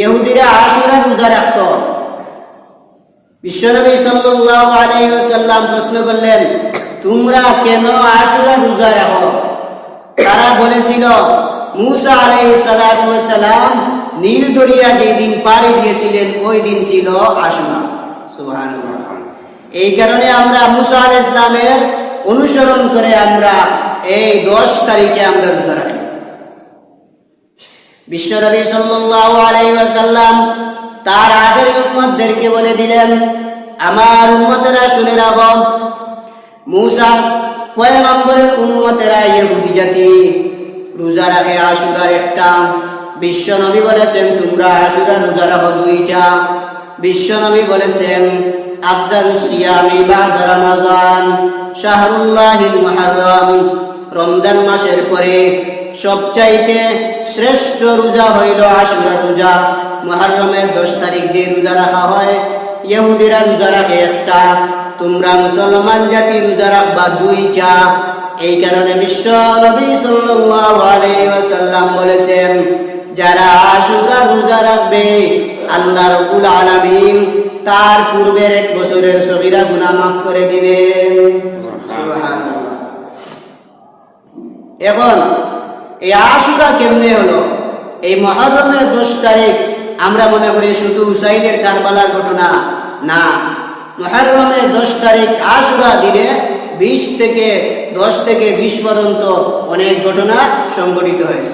ইহুদিরা আশুরা রোজা রাখত। বিশ্বনবী সাল্লাল্লাহু আলাইহি ওয়াসাল্লাম প্রশ্ন করলেন, তোমরা কেন আশুরা রোজা রাখো? তারা বলেছিল, মুসা আলাইহিস সালাতু ওয়াস সালাম নীল দরিয়া যেদিন পাড়ি দিয়েছিলেন ওই দিন ছিল আশুরা। সুবহানাল্লাহ। এই কারণে আমরা মুসা আলাইহিস সালামের অনুসরণ করে আমরা এই 10 তারিখে আমরা রোজা রাখি। বিশ্বনবী সাল্লাল্লাহু আলাইহি ওয়াসাল্লাম তার আগের উম্মতদেরকে বলে দিলেন, আমার উম্মতেরা শুনে রাখো, মুসা পয়গম্বরের উম্মতেরা ইহুদি জাতি রোজা রাখে আশুরার একটা। বিশ্বনবী বলেছেন তোমরা আশুরা রোজা রাখো 2টা। বিশ্বনবী বলেছেন আফজালুস সিয়ামি বাদা রমাদান শাহরুল্লাহিল মুহাররম, রমজান মাসের পরে সবচাইতে শ্রেষ্ঠ রোজা হইল আশুরা রোজা। মুহররমের 10 তারিখ যে রোজা রাখা হয়, ইহুদিরা রোজা রাখে একটা, তোমরা মুসলমান জাতি রোজা রাখবা 2টা। এই কারণে বিশ্ব নবী সাল্লাল্লাহু আলাইহি ওয়াসাল্লাম বলেছেন, যারা আশুরা রোজা রাখবে আল্লাহ রাব্বুল আলামিন তার পূর্বের 1 বছরের সগীরা গুনাহ মাফ করে দিবেন। সুবহানাল্লাহ। এখন এই আশুরা কেমনে হলো? এই মুহররমের 10 তারিখ আমরা মনে করি শুধু হুসাইনের কারবালার ঘটনা না, মুহররমের 10 তারিখ আশুরা দিনে 10 থেকে 20 পর্যন্ত অনেক ঘটনা সংঘটিত হয়েছে।